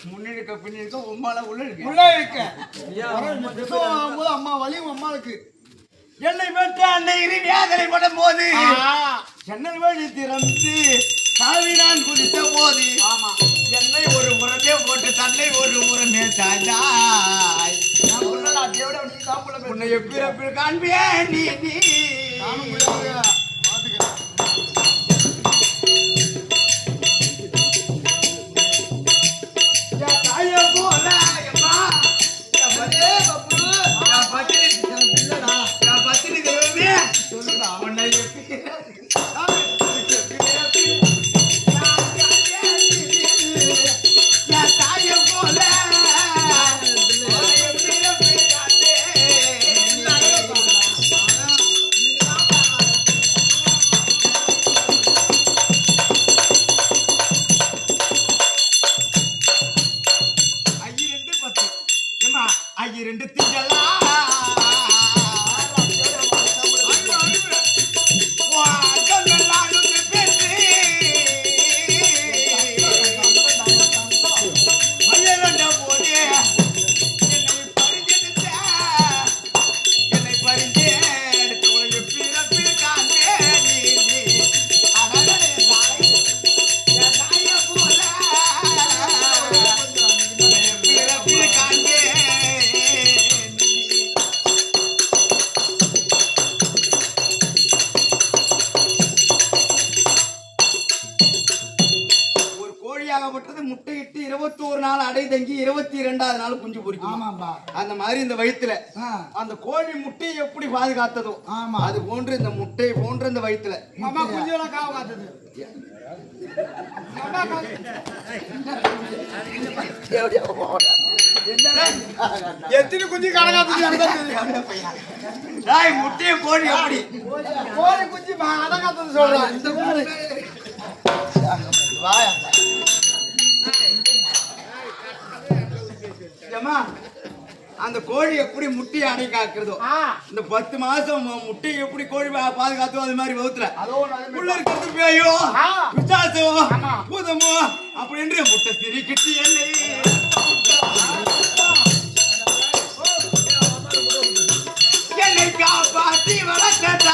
முன்னிருக்க பின்னிருக்க உம்மால உள்ள இருக்க அம்மா வலியும் அம்மாவுக்கு என்னை பெற்ற அன்னை வேதனை படும் போது ஜன்னல் வழி திறந்து சாவி நான் குதித்த போது என்னை ஒரு முறையே போட்டு தன்னை ஒரு முறை தாய் உன்னை எப்படி காண்பியே நீ தாய போல ரெண்டு திங்களா முட்டையிட்டு 21 நாள் அடை தங்கி 22வது நாள் குஞ்சு பொரிக்கும். அந்த மாதிரி இந்த வயித்துல அந்த கோழி முட்டையை எப்படி பாதுகாத்ததோ அது போன்று இந்த முட்டை போன்ற இந்த வயித்துல எத்தனை குஞ்சு கணக்காத்து முட்டையை கோழி எப்படி கோழி குஞ்சு அடங்காத்தது சொல்றேன். அந்த கோழி எப்படி முட்டையை அடை காக்குறதோ இந்த 10 மாசம் முட்டையை எப்படி கோழி பாதுகாத்தோ அது மாதிரி வகுத்துல உள்ள இருக்கிறது பேயோ பிசாசோ பூதமோ அப்படின்னு முட்டை திரிக்கிட்டு என்னை காப்பாத்தி வளர்த்த